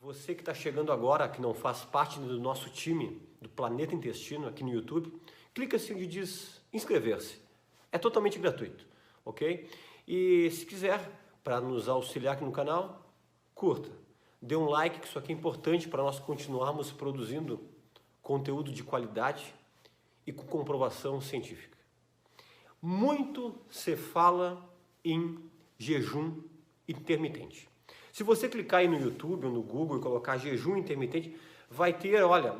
Você que está chegando agora, que não faz parte do nosso time do Planeta Intestino aqui no YouTube, clica assim onde diz inscrever-se. É totalmente gratuito, ok? E se quiser, para nos auxiliar aqui no canal, curta. Dê um like, que isso aqui é importante para nós continuarmos produzindo conteúdo de qualidade e com comprovação científica. Muito se fala em jejum intermitente. Se você clicar aí no YouTube ou no Google e colocar jejum intermitente, vai ter, olha,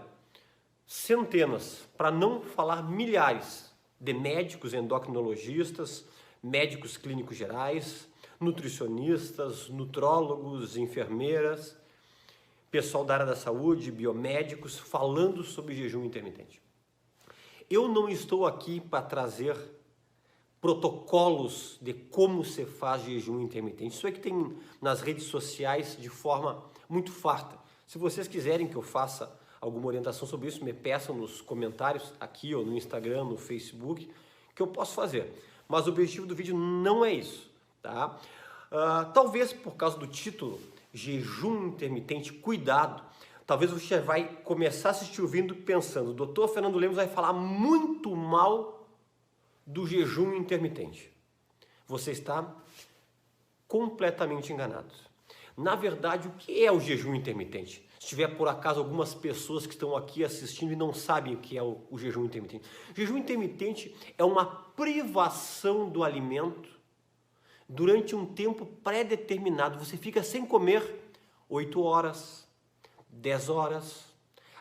centenas, para não falar milhares, de médicos endocrinologistas, médicos clínicos gerais, nutricionistas, nutrólogos, enfermeiras, pessoal da área da saúde, biomédicos, falando sobre jejum intermitente. Eu não estou aqui para trazer protocolos de como se faz jejum intermitente. Isso é que tem nas redes sociais de forma muito farta. Se vocês quiserem que eu faça alguma orientação sobre isso, me peçam nos comentários aqui ou no Instagram, no Facebook, que eu posso fazer. Mas o objetivo do vídeo não é isso, tá? Talvez por causa do título, jejum intermitente, cuidado, talvez você vai começar a assistir o vídeo pensando, o Dr. Fernando Lemos vai falar muito mal do jejum intermitente. Você está completamente enganado. Na verdade, o que é o jejum intermitente? Se tiver por acaso algumas pessoas que estão aqui assistindo e não sabem o que é o jejum intermitente. O jejum intermitente é uma privação do alimento durante um tempo pré-determinado. Você fica sem comer 8 horas, 10 horas.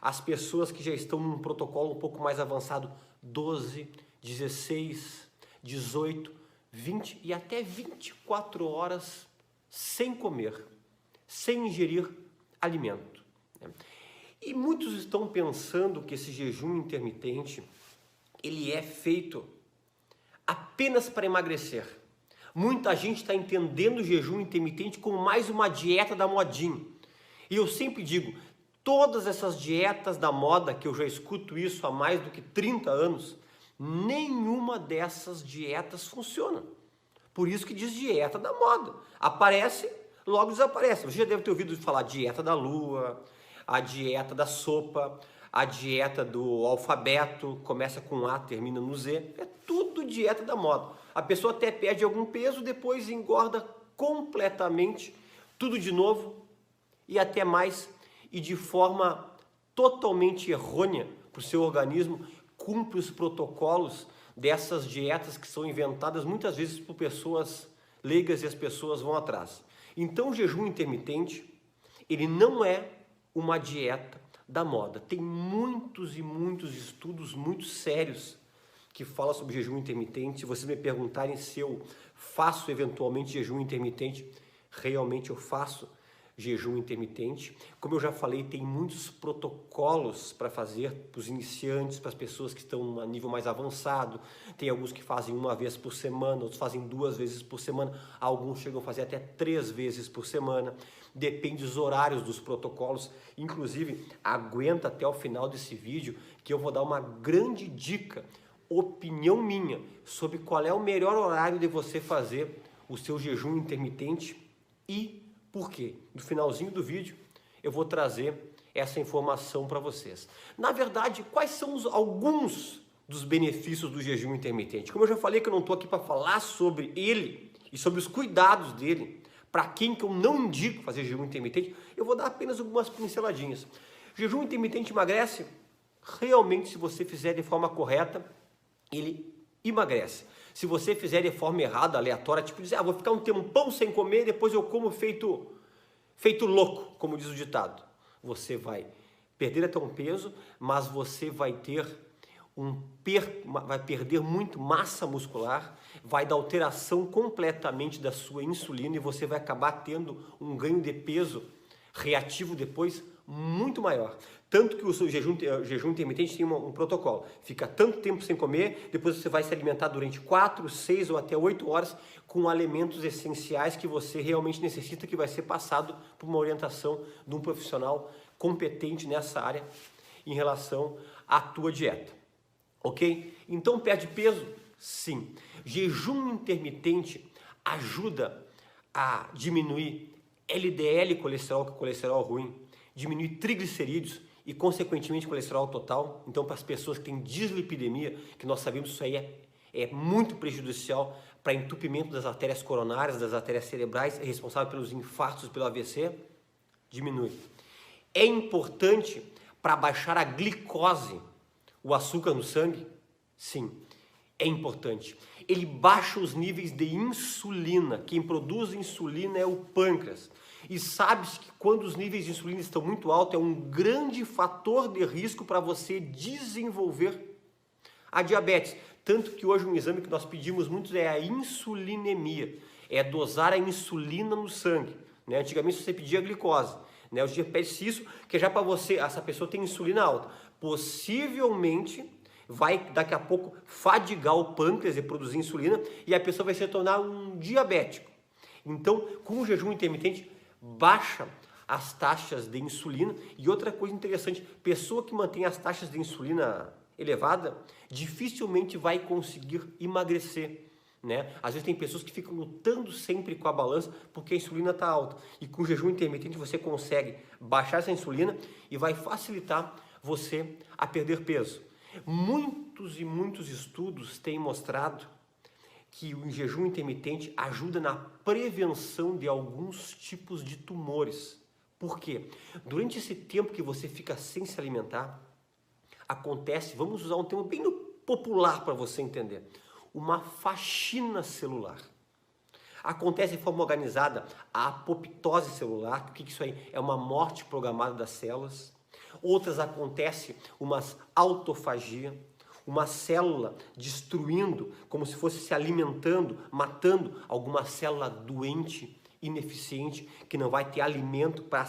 As pessoas que já estão num protocolo um pouco mais avançado, 12, 16, 18, 20 e até 24 horas sem comer, sem ingerir alimento. E muitos estão pensando que esse jejum intermitente, ele é feito apenas para emagrecer. Muita gente está entendendo o jejum intermitente como mais uma dieta da modinha. E eu sempre digo, todas essas dietas da moda, que eu já escuto isso há mais do que 30 anos, nenhuma dessas dietas funciona. Por isso que diz dieta da moda. Aparece, logo desaparece. Você já deve ter ouvido falar dieta da lua, a dieta da sopa, a dieta do alfabeto, começa com A, termina no Z. É tudo dieta da moda. A pessoa até perde algum peso, depois engorda completamente, tudo de novo e até mais, e de forma totalmente errônea para o seu organismo, cumpre os protocolos dessas dietas que são inventadas muitas vezes por pessoas leigas e as pessoas vão atrás. Então o jejum intermitente, ele não é uma dieta da moda. Tem muitos e muitos estudos muito sérios que falam sobre jejum intermitente. Se vocês me perguntarem se eu faço eventualmente jejum intermitente, realmente eu faço jejum intermitente. Como eu já falei, tem muitos protocolos para fazer para os iniciantes, para as pessoas que estão a nível mais avançado. Tem alguns que fazem uma vez por semana, outros fazem 2 vezes por semana, alguns chegam a fazer até 3 vezes por semana. Depende dos horários dos protocolos. Inclusive, aguenta até o final desse vídeo que eu vou dar uma grande dica, opinião minha, sobre qual é o melhor horário de você fazer o seu jejum intermitente e por quê? No finalzinho do vídeo eu vou trazer essa informação para vocês. Na verdade, quais são alguns dos benefícios do jejum intermitente? Como eu já falei que eu não estou aqui para falar sobre ele e sobre os cuidados dele, para quem que eu não indico fazer jejum intermitente, eu vou dar apenas algumas pinceladinhas. Jejum intermitente emagrece? Realmente, se você fizer de forma correta, ele emagrece. Se você fizer de forma errada, aleatória, tipo dizer, vou ficar um tempão sem comer, depois eu como feito louco, como diz o ditado. Você vai perder até um peso, mas você vai ter vai perder muito massa muscular, vai dar alteração completamente da sua insulina e você vai acabar tendo um ganho de peso reativo depois muito maior. Tanto que o seu jejum intermitente tem um protocolo. Fica tanto tempo sem comer, depois você vai se alimentar durante 4, 6 ou até 8 horas com alimentos essenciais que você realmente necessita, que vai ser passado por uma orientação de um profissional competente nessa área em relação à tua dieta. Ok? Então perde peso? Sim. Jejum intermitente ajuda a diminuir LDL colesterol, que é o colesterol ruim, diminuir triglicerídeos e, consequentemente, colesterol total. Então, para as pessoas que têm dislipidemia, que nós sabemos que isso aí é muito prejudicial para entupimento das artérias coronárias, das artérias cerebrais, é responsável pelos infartos, pelo AVC, diminui. É importante para baixar a glicose, o açúcar no sangue? Sim, é importante. Ele baixa os níveis de insulina. Quem produz insulina é o pâncreas. E sabe-se que quando os níveis de insulina estão muito altos, é um grande fator de risco para você desenvolver a diabetes. Tanto que hoje um exame que nós pedimos muito é a insulinemia. É dosar a insulina no sangue. Né? Antigamente você pedia a glicose. Né? Hoje em dia pede-se isso, que já para você, essa pessoa tem insulina alta. Possivelmente vai daqui a pouco fadigar o pâncreas e produzir insulina e a pessoa vai se tornar um diabético. Então, com o jejum intermitente, baixa as taxas de insulina. E outra coisa interessante, pessoa que mantém as taxas de insulina elevada, dificilmente vai conseguir emagrecer. Né? Às vezes tem pessoas que ficam lutando sempre com a balança porque a insulina está alta. E com o jejum intermitente você consegue baixar essa insulina e vai facilitar você a perder peso. Muitos e muitos estudos têm mostrado que o jejum intermitente ajuda na prevenção de alguns tipos de tumores. Por quê? Durante esse tempo que você fica sem se alimentar, acontece, vamos usar um termo bem popular para você entender, uma faxina celular. Acontece de forma organizada a apoptose celular. O que isso aí? É uma morte programada das células. Outras acontece uma autofagia, uma célula destruindo, como se fosse se alimentando, matando alguma célula doente, ineficiente, que não vai ter alimento para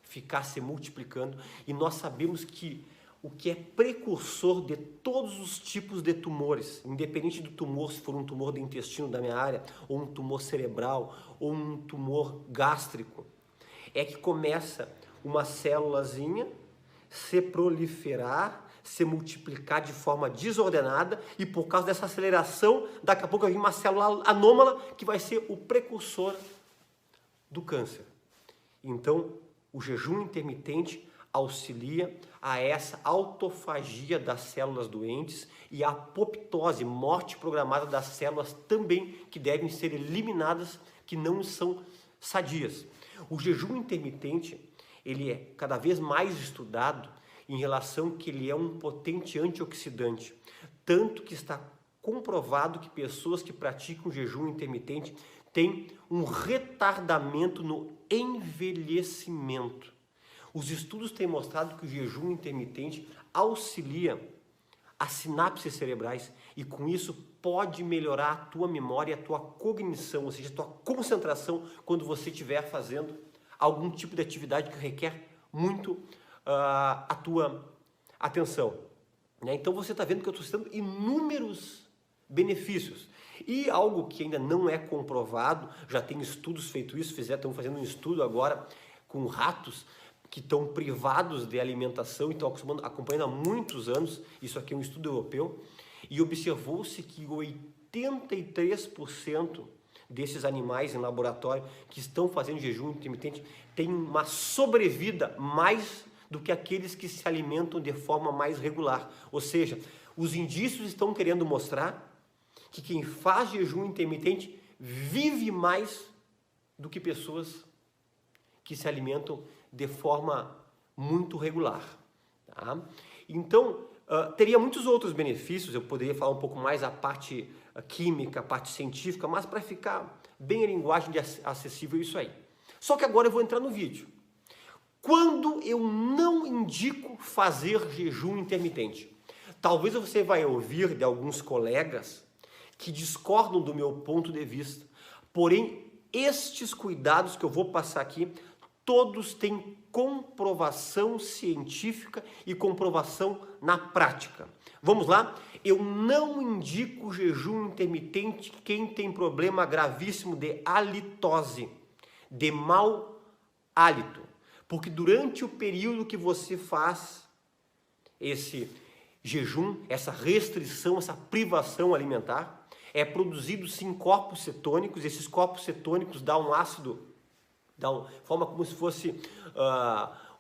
ficar se multiplicando. E nós sabemos que o que é precursor de todos os tipos de tumores, independente do tumor, se for um tumor do intestino da minha área, ou um tumor cerebral, ou um tumor gástrico, é que começa uma célulazinha se proliferar, se multiplicar de forma desordenada e por causa dessa aceleração, daqui a pouco vai vir uma célula anômala que vai ser o precursor do câncer. Então, o jejum intermitente auxilia a essa autofagia das células doentes e a apoptose, morte programada das células também, que devem ser eliminadas, que não são sadias. O jejum intermitente, ele é cada vez mais estudado em relação que ele é um potente antioxidante, tanto que está comprovado que pessoas que praticam jejum intermitente têm um retardamento no envelhecimento. Os estudos têm mostrado que o jejum intermitente auxilia as sinapses cerebrais e com isso pode melhorar a tua memória, a tua cognição, ou seja, a tua concentração quando você estiver fazendo algum tipo de atividade que requer muito a tua atenção. Né? Então você está vendo que eu estou citando inúmeros benefícios. E algo que ainda não é comprovado, já tem estudos feito isso, estão fazendo um estudo agora com ratos que estão privados de alimentação e estão acompanhando há muitos anos, isso aqui é um estudo europeu, e observou-se que 83% desses animais em laboratório que estão fazendo jejum intermitente têm uma sobrevida mais do que aqueles que se alimentam de forma mais regular. Ou seja, os indícios estão querendo mostrar que quem faz jejum intermitente vive mais do que pessoas que se alimentam de forma muito regular. Tá? Então, teria muitos outros benefícios, eu poderia falar um pouco mais a parte química, a parte científica, mas para ficar bem a linguagem de acessível isso aí. Só que agora eu vou entrar no vídeo. Quando eu não indico fazer jejum intermitente? Talvez você vai ouvir de alguns colegas que discordam do meu ponto de vista, porém, estes cuidados que eu vou passar aqui, todos têm comprovação científica e comprovação na prática. Vamos lá? Eu não indico jejum intermitente quem tem problema gravíssimo de halitose, de mau hálito. Porque durante o período que você faz esse jejum, essa restrição, essa privação alimentar, é produzido sim corpos cetônicos. Esses corpos cetônicos dão um ácido, forma como se fosse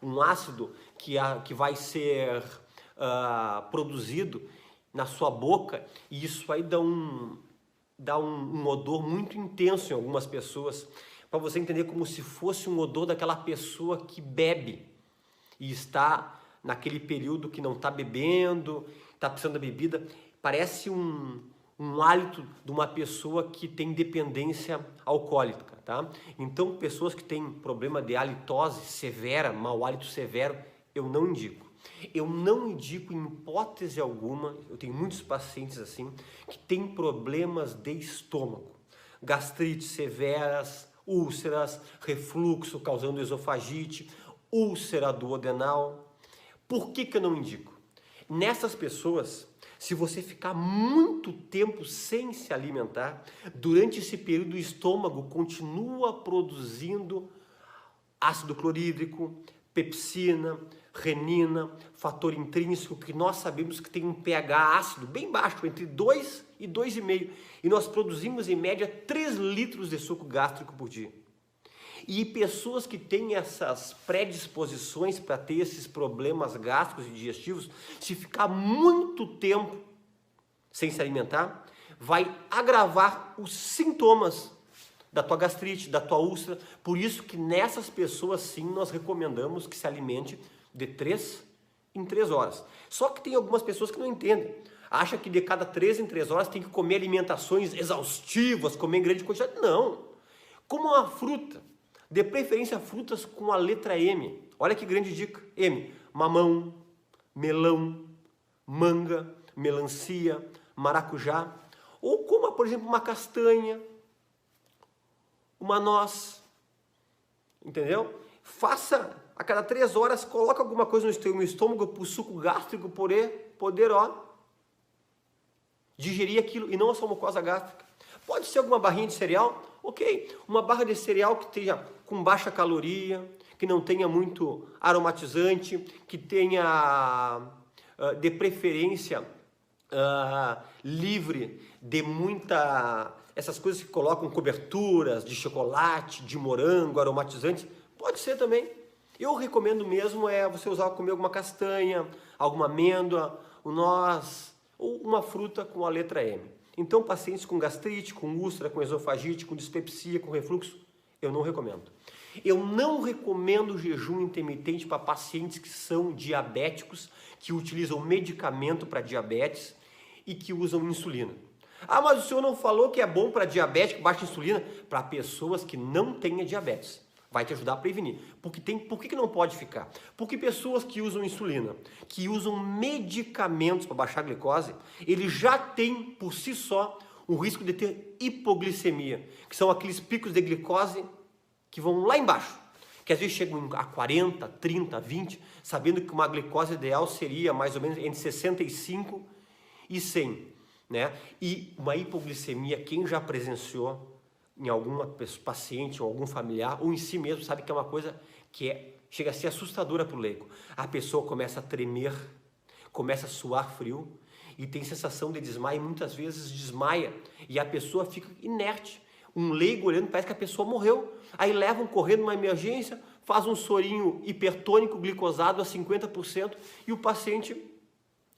um ácido que vai ser produzido na sua boca, e isso aí dá um odor muito intenso em algumas pessoas, para você entender como se fosse um odor daquela pessoa que bebe e está naquele período que não está bebendo, está precisando da bebida. Parece um hálito de uma pessoa que tem dependência alcoólica, tá? Então, pessoas que têm problema de halitose severa, mau hálito severo, eu não indico. Eu não indico em hipótese alguma, eu tenho muitos pacientes assim, que têm problemas de estômago, gastrite severas, úlceras, refluxo causando esofagite, úlcera duodenal. Por que eu não indico? Nessas pessoas, se você ficar muito tempo sem se alimentar, durante esse período o estômago continua produzindo ácido clorídrico, pepsina, renina, fator intrínseco, que nós sabemos que tem um pH ácido bem baixo, entre 2 e 2,5. E nós produzimos em média 3 litros de suco gástrico por dia. E pessoas que têm essas predisposições para ter esses problemas gástricos e digestivos, se ficar muito tempo sem se alimentar, vai agravar os sintomas da tua gastrite, da tua úlcera. Por isso que nessas pessoas sim nós recomendamos que se alimente de 3 em 3 horas. Só que tem algumas pessoas que não entendem. Acha que de cada 3 em 3 horas tem que comer alimentações exaustivas, comer em grande quantidade. Não. Como uma fruta. De preferência frutas com a letra M. Olha que grande dica. M. Mamão, melão, manga, melancia, maracujá. Ou coma, por exemplo, uma castanha, uma noz. Entendeu? Faça a cada 3 horas, coloca alguma coisa no estômago para o suco gástrico poder digerir aquilo e não a sua mucosa gástrica. Pode ser alguma barrinha de cereal, ok. Uma barra de cereal que esteja com baixa caloria, que não tenha muito aromatizante, que tenha, de preferência, livre de essas coisas que colocam coberturas de chocolate, de morango, aromatizantes. Pode ser também. Eu recomendo mesmo você comer alguma castanha, alguma amêndoa, noz ou uma fruta com a letra M. Então, pacientes com gastrite, com úlcera, com esofagite, com dispepsia, com refluxo, eu não recomendo. Eu não recomendo jejum intermitente para pacientes que são diabéticos, que utilizam medicamento para diabetes e que usam insulina. Ah, mas o senhor não falou que é bom para diabético, baixa insulina? Para pessoas que não têm diabetes. Vai te ajudar a prevenir. Por que não pode ficar? Porque pessoas que usam insulina, que usam medicamentos para baixar a glicose, eles já têm por si só o risco de ter hipoglicemia, que são aqueles picos de glicose que vão lá embaixo, que às vezes chegam a 40, 30, 20, sabendo que uma glicose ideal seria mais ou menos entre 65 e 100, né? E uma hipoglicemia, quem já presenciou em algum paciente ou algum familiar, ou em si mesmo, sabe que é uma coisa que chega a ser assustadora para o leigo. A pessoa começa a tremer, começa a suar frio e tem sensação de desmaio, e muitas vezes desmaia e a pessoa fica inerte. Um leigo olhando, parece que a pessoa morreu. Aí levam correndo numa emergência, faz um sorinho hipertônico glicosado a 50% e o paciente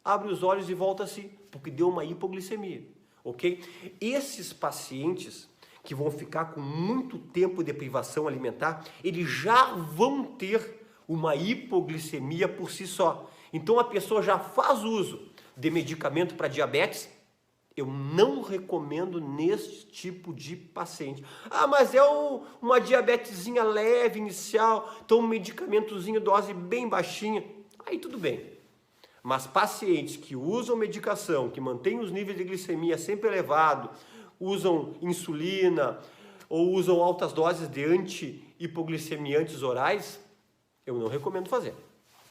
abre os olhos e volta a si, porque deu uma hipoglicemia, ok? Esses pacientes que vão ficar com muito tempo de privação alimentar, eles já vão ter uma hipoglicemia por si só. Então a pessoa já faz uso de medicamento para diabetes. Eu não recomendo nesse tipo de paciente. Ah, mas é uma diabetesinha leve inicial, então um medicamentozinho, dose bem baixinha. Aí tudo bem. Mas pacientes que usam medicação, que mantêm os níveis de glicemia sempre elevados, usam insulina ou usam altas doses de anti-hipoglicemiantes orais, eu não recomendo fazer,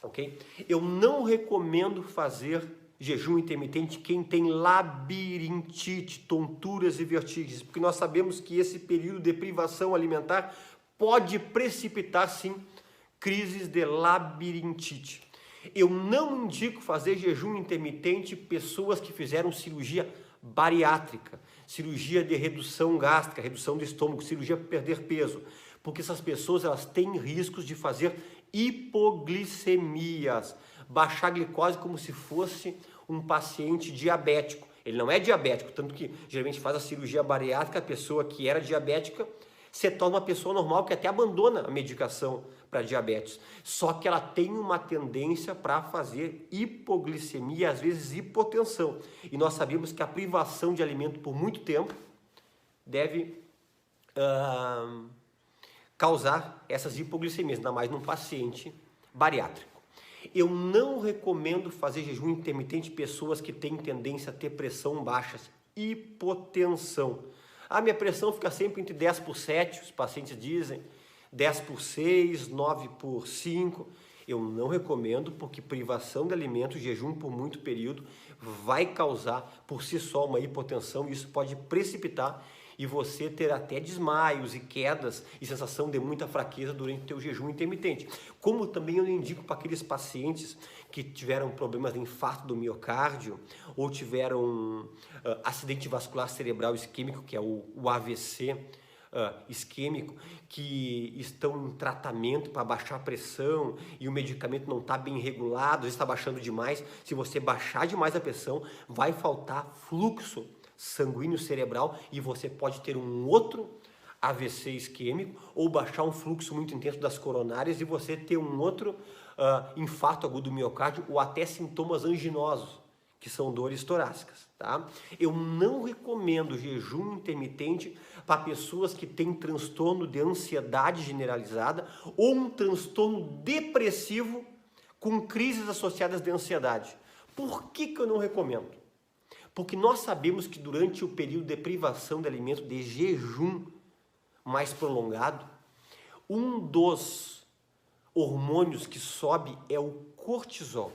ok? Eu não recomendo fazer jejum intermitente quem tem labirintite, tonturas e vertigens, porque nós sabemos que esse período de privação alimentar pode precipitar, sim, crises de labirintite. Eu não indico fazer jejum intermitente pessoas que fizeram cirurgia bariátrica, cirurgia de redução gástrica, redução do estômago, cirurgia para perder peso. porque essas pessoas elas têm riscos de fazer hipoglicemias, baixar a glicose como se fosse um paciente diabético. Ele não é diabético, tanto que geralmente faz a cirurgia bariátrica, a pessoa que era diabética se torna uma pessoa normal que até abandona a medicação para diabetes. Só que ela tem uma tendência para fazer hipoglicemia, às vezes hipotensão. E nós sabemos que a privação de alimento por muito tempo deve causar essas hipoglicemias, ainda mais num paciente bariátrico. Eu não recomendo fazer jejum intermitente em pessoas que têm tendência a ter pressão baixa, hipotensão. A minha pressão fica sempre entre 10 por 7, os pacientes dizem, 10 por 6, 9 por 5. Eu não recomendo porque privação de alimento, jejum por muito período, vai causar por si só uma hipotensão e isso pode precipitar e você ter até desmaios e quedas e sensação de muita fraqueza durante o teu jejum intermitente. Como também eu indico para aqueles pacientes que tiveram problemas de infarto do miocárdio ou tiveram acidente vascular cerebral isquêmico, que é o AVC isquêmico, que estão em tratamento para baixar a pressão e o medicamento não está bem regulado, às vezes está baixando demais. Se você baixar demais a pressão, vai faltar fluxo sanguíneo cerebral e você pode ter um outro AVC isquêmico ou baixar um fluxo muito intenso das coronárias e você ter um outro infarto agudo do miocárdio ou até sintomas anginosos, que são dores torácicas, tá? Eu não recomendo jejum intermitente para pessoas que têm transtorno de ansiedade generalizada ou um transtorno depressivo com crises associadas de ansiedade. Por que eu não recomendo? Porque nós sabemos que durante o período de privação de alimento, de jejum mais prolongado, um dos hormônios que sobe é o cortisol,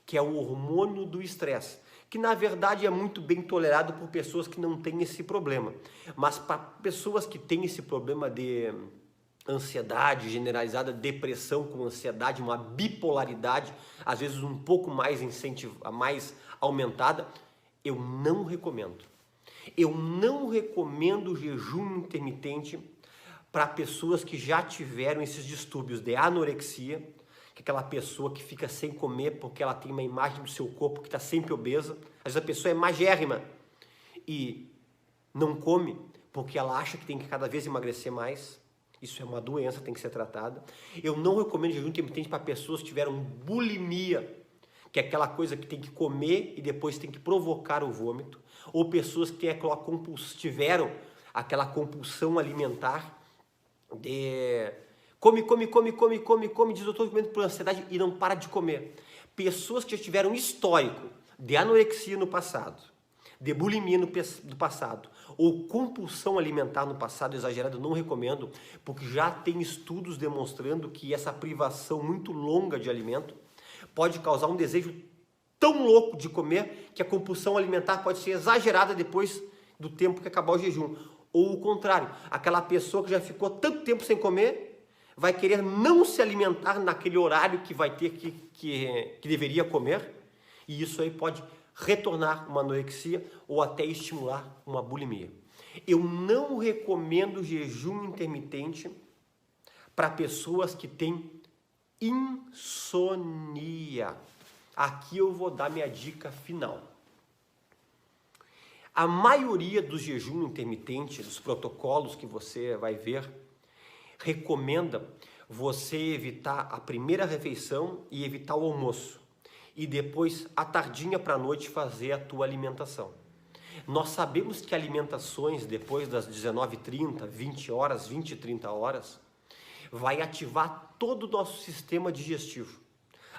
que é o hormônio do estresse, que na verdade é muito bem tolerado por pessoas que não têm esse problema. Mas para pessoas que têm esse problema de ansiedade generalizada, depressão com ansiedade, uma bipolaridade, às vezes um pouco mais mais aumentada, eu não recomendo. Eu não recomendo jejum intermitente para pessoas que já tiveram esses distúrbios de anorexia, que é aquela pessoa que fica sem comer porque ela tem uma imagem do seu corpo que está sempre obesa. Às vezes a pessoa é magérrima e não come porque ela acha que tem que cada vez emagrecer mais. Isso é uma doença, tem que ser tratada. Eu não recomendo jejum intermitente para pessoas que tiveram bulimia, que é aquela coisa que tem que comer e depois tem que provocar o vômito, ou pessoas que tiveram aquela compulsão alimentar de come, diz doutor, comendo por ansiedade e não para de comer. Pessoas que já tiveram histórico de anorexia no passado, de bulimia no passado, ou compulsão alimentar no passado exagerado, eu não recomendo, porque já tem estudos demonstrando que essa privação muito longa de alimento pode causar um desejo tão louco de comer que a compulsão alimentar pode ser exagerada depois do tempo que acabar o jejum. Ou o contrário, aquela pessoa que já ficou tanto tempo sem comer vai querer não se alimentar naquele horário que vai ter que deveria comer, e isso aí pode retornar uma anorexia ou até estimular uma bulimia. Eu não recomendo jejum intermitente para pessoas que têm insônia. Aqui eu vou dar minha dica final. A maioria dos jejum intermitente, dos protocolos que você vai ver, recomenda você evitar a primeira refeição e evitar o almoço. E depois, à tardinha para a noite, fazer a tua alimentação. Nós sabemos que alimentações depois das 19h30, 20 horas, 20 e 30 horas, vai ativar todo o nosso sistema digestivo.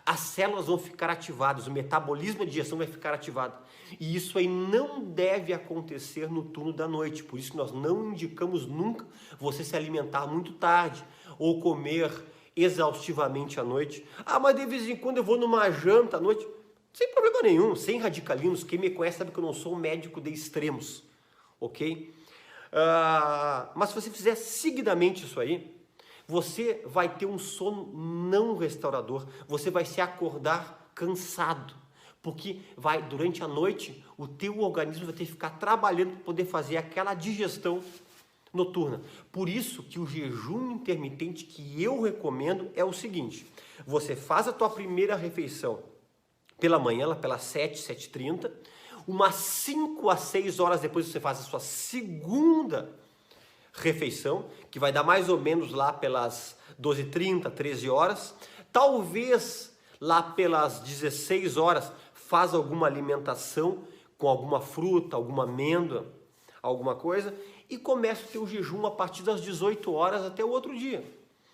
As células vão ficar ativadas, o metabolismo da digestão vai ficar ativado. E isso aí não deve acontecer no turno da noite. Por isso que nós não indicamos nunca você se alimentar muito tarde ou comer exaustivamente à noite. Ah, mas de vez em quando eu vou numa janta à noite. Sem problema nenhum, sem radicalismos. Quem me conhece sabe que eu não sou um médico de extremos, ok? Mas se você fizer seguidamente isso aí, você vai ter um sono não restaurador, você vai se acordar cansado, porque durante a noite o teu organismo vai ter que ficar trabalhando para poder fazer aquela digestão noturna. Por isso que o jejum intermitente que eu recomendo é o seguinte: você faz a tua primeira refeição pela manhã, lá pelas 7, 7h30, umas 5 a 6 horas depois você faz a sua segunda refeição, que vai dar mais ou menos lá pelas 12h30, 13 horas. Talvez lá pelas 16 horas faz alguma alimentação com alguma fruta, alguma amêndoa, alguma coisa, e começa o teu jejum a partir das 18 horas até o outro dia.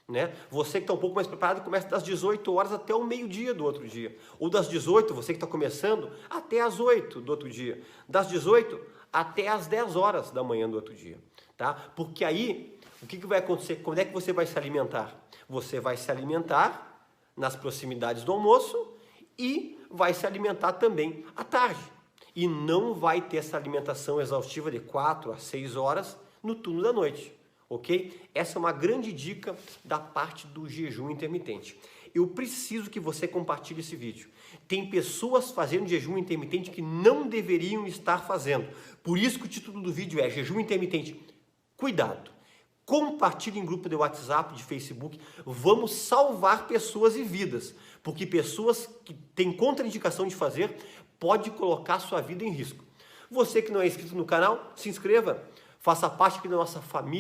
Né? Você que está um pouco mais preparado, começa das 18 horas até o meio-dia do outro dia. Ou das 18, você que está começando, até as 8 do outro dia. Das 18 até as 10 horas da manhã do outro dia. Tá? Porque aí, o que vai acontecer? Quando é que você vai se alimentar? Você vai se alimentar nas proximidades do almoço e vai se alimentar também à tarde. E não vai ter essa alimentação exaustiva de 4 a 6 horas no turno da noite. Ok? Essa é uma grande dica da parte do jejum intermitente. Eu preciso que você compartilhe esse vídeo. Tem pessoas fazendo jejum intermitente que não deveriam estar fazendo. Por isso que o título do vídeo é Jejum Intermitente. Cuidado! Compartilhe em grupo de WhatsApp, de Facebook. Vamos salvar pessoas e vidas. Porque pessoas que têm contraindicação de fazer pode colocar sua vida em risco. Você que não é inscrito no canal, se inscreva. Faça parte aqui da nossa família.